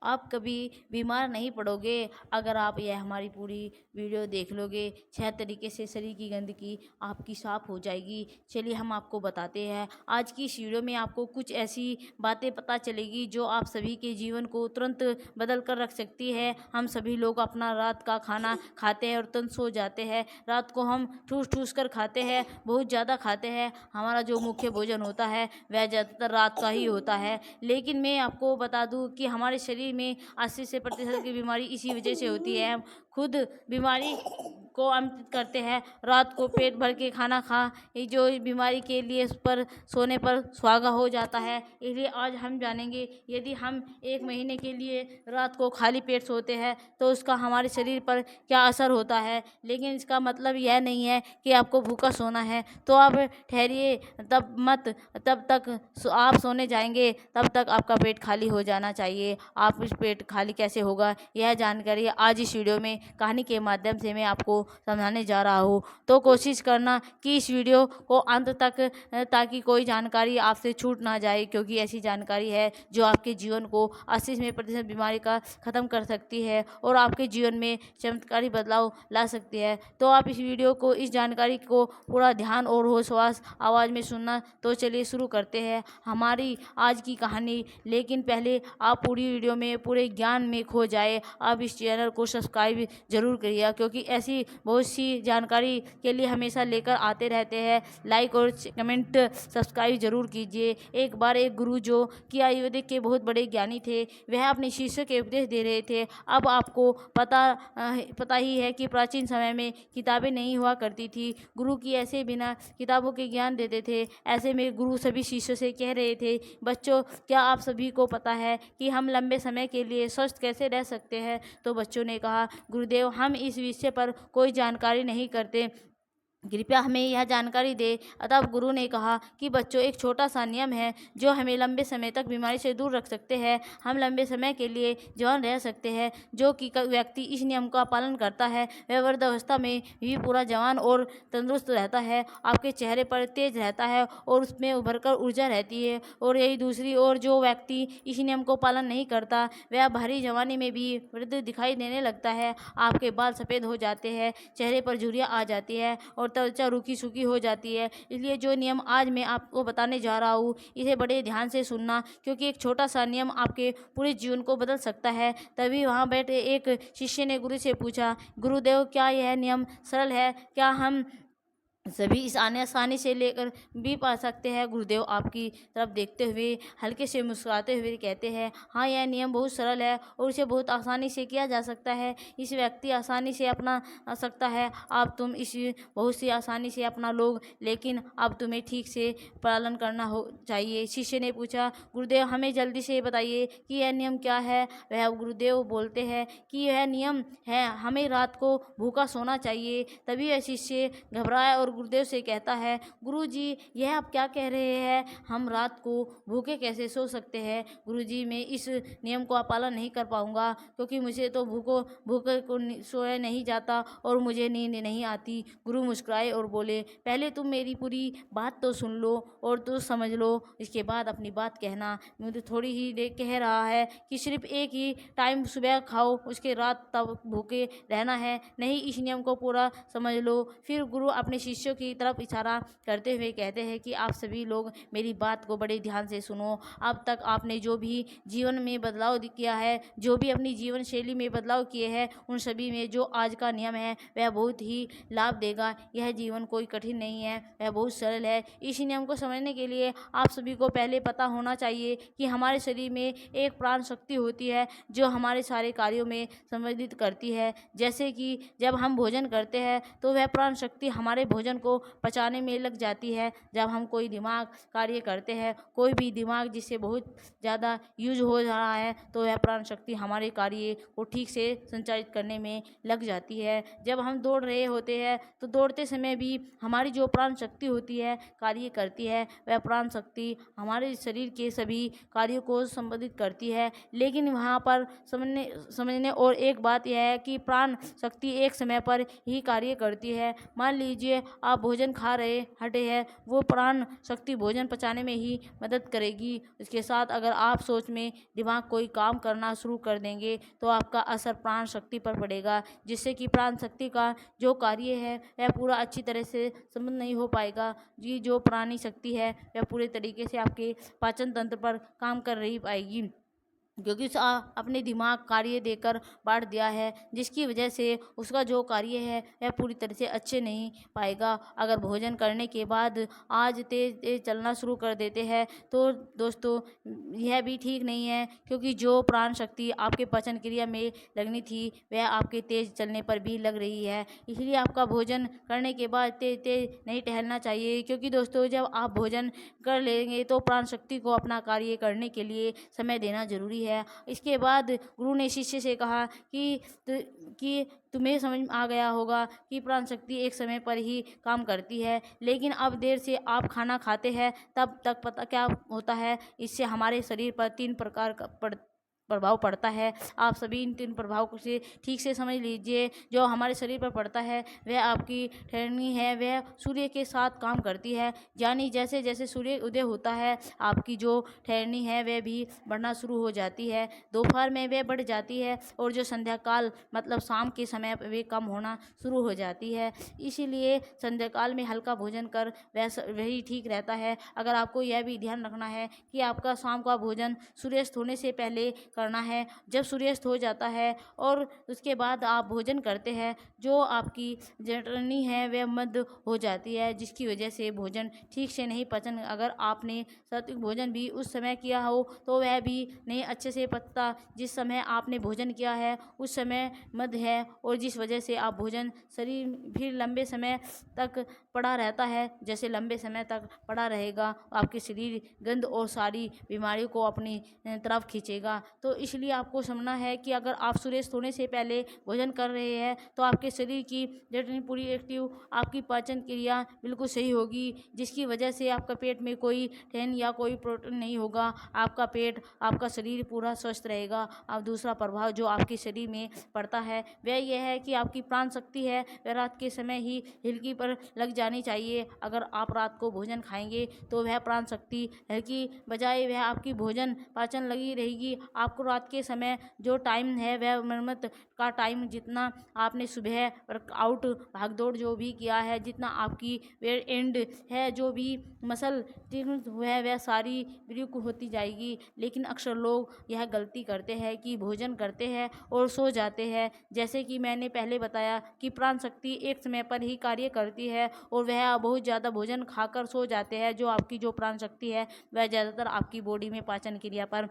आप कभी बीमार नहीं पड़ोगे अगर आप यह हमारी पूरी वीडियो देख लोगे। 6 तरीके से शरीर की गंदगी आपकी साफ हो जाएगी। चलिए हम आपको बताते हैं। आज की इस वीडियो में आपको कुछ ऐसी बातें पता चलेगी जो आप सभी के जीवन को तुरंत बदल कर रख सकती है। हम सभी लोग अपना रात का खाना खाते हैं और तुरंत सो जाते हैं। रात को हम ठूस ठूस कर खाते हैं, बहुत ज़्यादा खाते हैं। हमारा जो मुख्य भोजन होता है वह ज़्यादातर रात का ही होता है। लेकिन मैं आपको बता दूं कि हमारे शरीर में 80 से प्रतिशत की बीमारी इसी वजह से होती है। हम खुद बीमारी को आमंत्रित करते हैं। रात को पेट भर के खाना खा, ये जो बीमारी के लिए उस पर सोने पर सुहागा हो जाता है। इसलिए आज हम जानेंगे यदि हम 1 महीने के लिए रात को खाली पेट सोते हैं तो उसका हमारे शरीर पर क्या असर होता है। लेकिन इसका मतलब यह नहीं है कि आपको भूखा सोना है। तो आप ठहरिए, तब तक आप सोने जाएंगे तब तक आपका पेट खाली हो जाना चाहिए। आप इस पेट खाली कैसे होगा यह जानकारी आज इस वीडियो में कहानी के माध्यम से मैं आपको समझाने जा रहा हूँ। तो कोशिश करना कि इस वीडियो को अंत तक, ताकि कोई जानकारी आपसे छूट ना जाए, क्योंकि ऐसी जानकारी है जो आपके जीवन को 80% बीमारी का ख़त्म कर सकती है और आपके जीवन में चमत्कारी बदलाव ला सकती है। तो आप इस वीडियो को, इस जानकारी को पूरा ध्यान और होश आवाज़ में सुनना। तो चलिए शुरू करते हैं हमारी आज की कहानी। लेकिन पहले आप पूरी वीडियो में पूरे ज्ञान में खो जाए, आप इस चैनल को सब्सक्राइब जरूर करिएगा, क्योंकि ऐसी बहुत सी जानकारी के लिए हमेशा लेकर आते रहते हैं। लाइक और कमेंट सब्सक्राइब जरूर कीजिए। एक बार एक गुरु जो कि आयुर्वेदिक के बहुत बड़े ज्ञानी थे, वह अपने शिष्य के उपदेश दे रहे थे। अब आपको पता ही है कि प्राचीन समय में किताबें नहीं हुआ करती थी। गुरु की ऐसे बिना किताबों के ज्ञान देते थे। ऐसे में गुरु सभी शिष्यों से कह रहे थे, बच्चों क्या आप सभी को पता है कि हम लंबे समय के लिए स्वस्थ कैसे रह सकते हैं। तो बच्चों ने कहा, गुरुदेव हम इस विषय पर कोई जानकारी नहीं करते, कृपया हमें यह जानकारी दे। तब गुरु ने कहा कि बच्चों, एक छोटा सा नियम है जो हमें लंबे समय तक बीमारी से दूर रख सकते हैं। हम लंबे समय के लिए जवान रह सकते हैं। जो कि व्यक्ति इस नियम का पालन करता है वह वृद्धावस्था में भी पूरा जवान और तंदुरुस्त रहता है। आपके चेहरे पर तेज रहता है और उसमें उभर कर ऊर्जा रहती है। और यही दूसरी ओर जो व्यक्ति इस नियम को पालन नहीं करता वह भारी जवानी में भी वृद्ध दिखाई देने लगता है। आपके बाल सफ़ेद हो जाते हैं, चेहरे पर झुर्रियाँ आ जाती है और त्वचा रूखी सूखी हो जाती है। इसलिए जो नियम आज मैं आपको बताने जा रहा हूँ इसे बड़े ध्यान से सुनना, क्योंकि एक छोटा सा नियम आपके पूरे जीवन को बदल सकता है। तभी वहाँ बैठे एक शिष्य ने गुरु से पूछा, गुरुदेव क्या यह नियम सरल है, क्या हम सभी इस आसानी से लेकर भी पा सकते हैं। गुरुदेव आपकी तरफ देखते हुए हल्के से मुस्कुराते हुए कहते हैं, हाँ यह नियम बहुत सरल है और इसे बहुत आसानी से किया जा सकता है। इस व्यक्ति आसानी से अपना सकता है। आप तुम इस बहुत सी आसानी से अपना लोग, लेकिन अब तुम्हें ठीक से पालन करना हो चाहिए। शिष्य ने पूछा, गुरुदेव हमें जल्दी से बताइए कि यह नियम क्या है। वह गुरुदेव बोलते हैं कि यह नियम है हमें रात को भूखा सोना चाहिए। तभी वह शिष्य घबराया और गुरुदेव से कहता है, गुरुजी यह आप क्या कह रहे हैं, हम रात को भूखे कैसे सो सकते हैं। गुरुजी मैं इस नियम को पालन नहीं कर पाऊंगा, क्योंकि मुझे तो भूखे को सोया नहीं जाता और मुझे नींद नहीं आती। गुरु मुस्कुराए और बोले, पहले तुम मेरी पूरी बात तो सुन लो और तो समझ लो, इसके बाद अपनी बात कहना। मुझे थोड़ी ही देर कह रहा है कि सिर्फ एक ही टाइम सुबह खाओ, उसके रात तब भूखे रहना है, नहीं इस नियम को पूरा समझ लो। फिर गुरु अपने शिष्यों की तरफ इशारा करते हुए कहते हैं कि आप सभी लोग मेरी बात को बड़े ध्यान से सुनो। अब तक आपने जो भी जीवन में बदलाव किया है, जो भी अपनी जीवन शैली में बदलाव किए हैं, उन सभी में जो आज का नियम है वह बहुत ही लाभ देगा। यह जीवन कोई कठिन नहीं है, वह बहुत सरल है। इस नियम को समझने के लिए आप सभी को पहले पता होना चाहिए कि हमारे शरीर में एक प्राण शक्ति होती है जो हमारे सारे कार्यों में संवेदित करती है। जैसे कि जब हम भोजन करते हैं तो वह प्राण शक्ति हमारे भोजन को पचाने में लग जाती है। जब हम कोई दिमाग कार्य करते हैं, कोई भी दिमाग जिससे बहुत ज़्यादा यूज हो रहा है, तो वह प्राण शक्ति हमारे कार्य को ठीक से संचालित करने में लग जाती है। जब हम दौड़ रहे होते हैं तो दौड़ते समय भी हमारी जो प्राण शक्ति होती है कार्य करती है। वह प्राण शक्ति हमारे शरीर के सभी कार्यों को संबोधित करती है। लेकिन वहाँ पर समझने और एक बात यह है कि प्राण शक्ति एक समय पर ही कार्य करती है। मान लीजिए आप भोजन खा रहे हटे हैं वो प्राण शक्ति भोजन पचाने में ही मदद करेगी। इसके साथ अगर आप सोच में दिमाग कोई काम करना शुरू कर देंगे तो आपका असर प्राण शक्ति पर पड़ेगा, जिससे कि प्राण शक्ति का जो कार्य है वह पूरा अच्छी तरह से संबंध नहीं हो पाएगा। ये जो प्राणी शक्ति है वह पूरे तरीके से आपके पाचन तंत्र पर काम कर रही पाएगी, क्योंकि अपने दिमाग कार्य देकर बांट दिया है, जिसकी वजह से उसका जो कार्य है वह पूरी तरह से अच्छे नहीं पाएगा। अगर भोजन करने के बाद आज तेज तेज चलना शुरू कर देते हैं तो दोस्तों यह भी ठीक नहीं है, क्योंकि जो प्राण शक्ति आपके पाचन क्रिया में लगनी थी वह आपके तेज चलने पर भी लग रही है। इसलिए आपका भोजन करने के बाद तेज तेज नहीं टहलना चाहिए, क्योंकि दोस्तों जब आप भोजन कर लेंगे तो प्राण शक्ति को अपना कार्य करने के लिए समय देना जरूरी है। इसके बाद गुरु ने शिष्य से कहा कि तुम्हें समझ आ गया होगा कि प्राण शक्ति एक समय पर ही काम करती है, लेकिन अब देर से आप खाना खाते हैं तब तक पता क्या होता है, इससे हमारे शरीर पर 3 प्रकार का प्रभाव पड़ता है। आप सभी इन 3 प्रभाव से ठीक से समझ लीजिए। जो हमारे शरीर पर पड़ता है वह आपकी ठहरनी है वह सूर्य के साथ काम करती है, यानी जैसे जैसे सूर्य उदय होता है आपकी जो ठहरनी है वह भी बढ़ना शुरू हो जाती है। दोपहर में वह बढ़ जाती है और जो संध्या काल मतलब शाम के समय पर वे कम होना शुरू हो जाती है। इसीलिए संध्या काल में हल्का भोजन कर वही ठीक रहता है। अगर आपको यह भी ध्यान रखना है कि आपका शाम का भोजन सूर्यास्त होने से पहले करना है। जब सूर्यास्त हो जाता है और उसके बाद आप भोजन करते हैं, जो आपकी जठरनी है वह मद हो जाती है, जिसकी वजह से भोजन ठीक से नहीं पचन। अगर आपने सात्विक भोजन भी उस समय किया हो तो वह भी नहीं अच्छे से पचता। जिस समय आपने भोजन किया है उस समय मद है और जिस वजह से आप भोजन शरीर फिर लंबे समय तक पड़ा रहता है। जैसे लंबे समय तक पड़ा रहेगा आपके शरीर गंध और सारी बीमारियों को अपनी तरफ खींचेगा। तो इसलिए आपको समझना है कि अगर आप सूर्यास्त होने से पहले भोजन कर रहे हैं तो आपके शरीर की जठरनी पूरी एक्टिव, आपकी पाचन क्रिया बिल्कुल सही होगी, जिसकी वजह से आपका पेट में कोई ठहन या कोई प्रोटीन नहीं होगा। आपका पेट आपका शरीर पूरा स्वस्थ रहेगा। अब दूसरा प्रभाव जो आपके शरीर में पड़ता है वह यह है कि आपकी प्राण शक्ति है वह रात के समय ही हिलकी पर लग जानी चाहिए। अगर आप रात को भोजन खाएंगे तो वह प्राण शक्ति हल्की बजाय वह आपकी भोजन पाचन लगी रहेगी। आपको रात के समय जो टाइम है वह मरम्मत का टाइम, जितना आपने सुबह वर्कआउट भागदौड़ जो भी किया है, जितना आपकी वेयर एंड है जो भी मसल वह सारी विरुक होती जाएगी। लेकिन अक्सर लोग यह गलती करते हैं कि भोजन करते हैं और सो जाते हैं। जैसे कि मैंने पहले बताया कि प्राण शक्ति एक समय पर ही कार्य करती है और वह बहुत ज़्यादा भोजन खाकर सो जाते हैं। जो आपकी जो प्राण शक्ति है वह ज़्यादातर आपकी बॉडी में पाचन क्रिया पर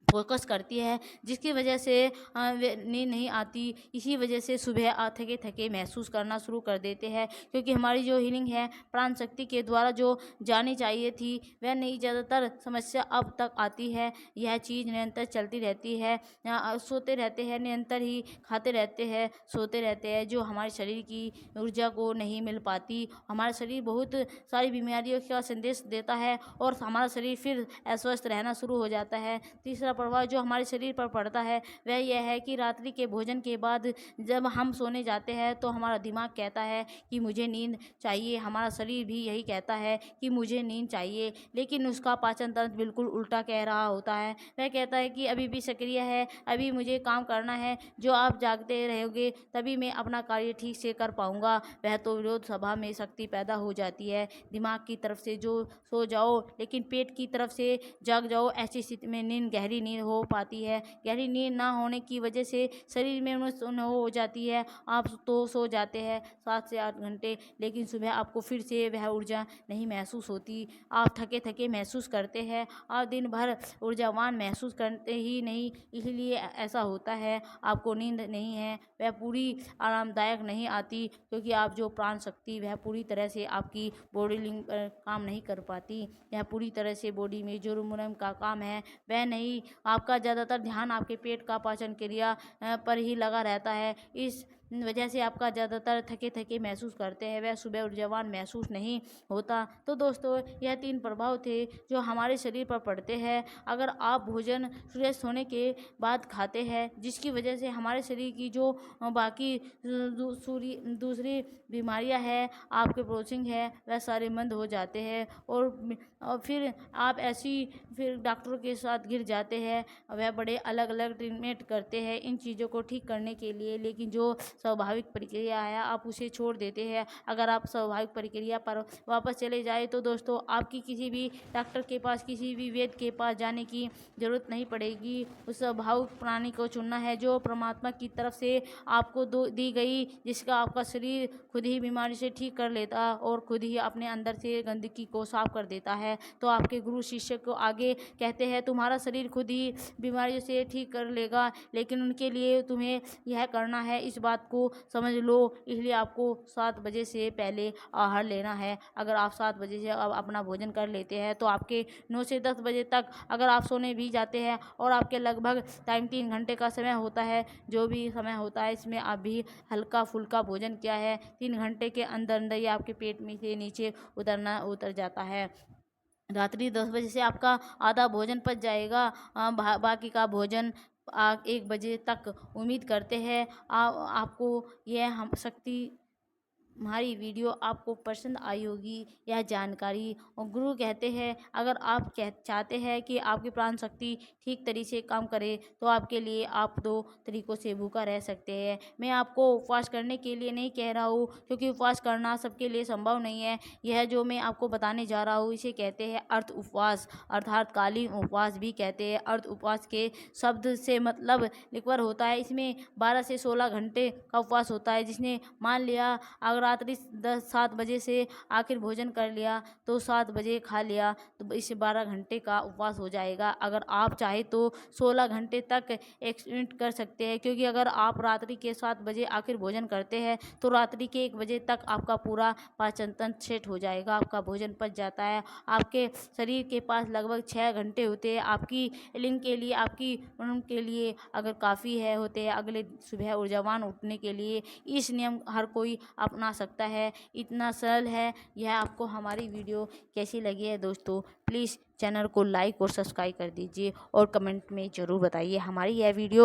फोकस करती है, जिसकी वजह से नींद नहीं आती। इसी वजह से सुबह थके थके महसूस करना शुरू कर देते हैं, क्योंकि हमारी जो हीलिंग है प्राण शक्ति के द्वारा जो जानी चाहिए थी वह नहीं। ज़्यादातर समस्या अब तक आती है, यह चीज़ निरंतर चलती रहती है। सोते रहते हैं, निरंतर ही खाते रहते हैं, सोते रहते हैं, जो हमारे शरीर की ऊर्जा को नहीं मिल पाती। हमारा शरीर बहुत सारी बीमारियों का संदेश देता है और हमारा शरीर फिर अस्वस्थ रहना शुरू हो जाता है। तीसरा प्रभाव जो हमारे शरीर पर पड़ता है वह यह है कि रात्रि के भोजन के बाद जब हम सोने जाते हैं तो हमारा दिमाग कहता है कि मुझे नींद चाहिए, हमारा शरीर भी यही कहता है कि मुझे नींद चाहिए, लेकिन उसका पाचन तंत्र बिल्कुल उल्टा कह रहा होता है। वह कहता है कि अभी भी सक्रिय है, अभी मुझे काम करना है, जो आप जागते रहोगे तभी मैं अपना कार्य ठीक से कर पाऊंगा। वह तो विरोध सभा में शक्ति पैदा हो जाती है। दिमाग की तरफ से जो सो जाओ लेकिन पेट की तरफ से जाग जाओ, ऐसी स्थिति में नींद गहरी नींद हो पाती है। गहरी नींद ना होने की वजह से शरीर में हो जाती है, आप तो सो जाते हैं 7 से 8 घंटे, लेकिन सुबह आपको फिर से वह ऊर्जा नहीं महसूस होती। आप थके थके महसूस करते हैं, आप दिन भर ऊर्जावान महसूस करते ही नहीं। इसलिए ऐसा होता है, आपको नींद नहीं है वह पूरी आरामदायक नहीं आती, क्योंकि आप जो प्राण शक्ति वह पूरी तरह से आपकी बॉडी लिंक पर काम नहीं कर पाती। यह पूरी तरह से बॉडी में जो मुरम का काम है वह नहीं। आपका ज़्यादातर ध्यान आपके पेट का पाचन क्रिया पर ही लगा रहता है। इस वजह से आपका ज़्यादातर थके थके महसूस करते हैं, वह सुबह ऊर्जावान महसूस नहीं होता। तो दोस्तों, यह 3 प्रभाव थे जो हमारे शरीर पर पड़ते हैं अगर आप भोजन सूर्यास्त होने के बाद खाते हैं, जिसकी वजह से हमारे शरीर की जो बाकी दूसरी बीमारियां हैं, आपके ब्रोचिंग है, वह सारे मंद हो जाते हैं और फिर आप फिर डॉक्टरों के साथ गिर जाते हैं। वह बड़े अलग अलग ट्रीटमेंट करते हैं इन चीज़ों को ठीक करने के लिए, लेकिन जो स्वाभाविक प्रक्रिया है आप उसे छोड़ देते हैं। अगर आप स्वाभाविक प्रक्रिया पर वापस चले जाए तो दोस्तों, आपकी किसी भी डॉक्टर के पास, किसी भी वैद्य के पास जाने की ज़रूरत नहीं पड़ेगी। उस स्वाभाविक प्राणी को चुनना है जो परमात्मा की तरफ से आपको दी गई, जिसका आपका शरीर खुद ही बीमारी से ठीक कर लेता और खुद ही अपने अंदर से गंदगी को साफ कर देता है। तो आपके गुरु शिष्य को आगे कहते हैं तुम्हारा शरीर खुद ही बीमारियों से ठीक कर लेगा, लेकिन उनके लिए तुम्हें यह करना है, इस बात को समझ लो। इसलिए आपको 7 बजे से पहले आहार लेना है। अगर आप 7 बजे से अपना भोजन कर लेते हैं तो आपके 9 से 10 बजे तक अगर आप सोने भी जाते हैं और आपके लगभग टाइम 3 घंटे का समय होता है, जो भी समय होता है इसमें आप भी हल्का फुल्का भोजन किया है, 3 घंटे के अंदर अंदर ही आपके पेट में से नीचे उतर जाता है। रात्रि 10 बजे से आपका आधा भोजन पच जाएगा। बाकी का भोजन 1 बजे तक। उम्मीद करते हैं आपको यह हम शक्ति हमारी वीडियो आपको पसंद आई होगी, यह जानकारी। और गुरु कहते हैं अगर आप चाहते हैं कि आपकी प्राण शक्ति ठीक तरीके से काम करे तो आपके लिए आप 2 तरीकों से भूखा रह सकते हैं। मैं आपको उपवास करने के लिए नहीं कह रहा हूँ, क्योंकि उपवास करना सबके लिए संभव नहीं है। यह जो मैं आपको बताने जा रहा हूँ इसे कहते हैं अर्थ उपवास, अर्थात कालीन उपवास भी कहते हैं। अर्थ उपवास के शब्द से मतलब लिक्वर होता है। इसमें 12 से 16 घंटे का उपवास होता है। जिसने मान लिया अगर रात्रि 7 बजे से आखिर भोजन कर लिया तो 7 बजे खा लिया तो इससे 12 घंटे का उपवास हो जाएगा। अगर आप चाहे तो 16 घंटे तक एक्सटेंड कर सकते हैं, क्योंकि अगर आप रात्रि के 7 बजे आखिर भोजन करते हैं तो रात्रि के 1 बजे तक आपका पूरा पाचन तंत्र सेट हो जाएगा, आपका भोजन पच जाता है। आपके शरीर के पास लगभग 6 घंटे होते हैं आपकी लिंग के लिए, आपकी उम्र के लिए अगर काफ़ी है होते हैं अगले सुबह ऊर्जावान उठने के लिए। इस नियम हर कोई अपना सकता है, इतना सरल है। यह आपको हमारी वीडियो कैसी लगी है दोस्तों, प्लीज़ चैनल को लाइक और सब्सक्राइब कर दीजिए और कमेंट में ज़रूर बताइए हमारी यह वीडियो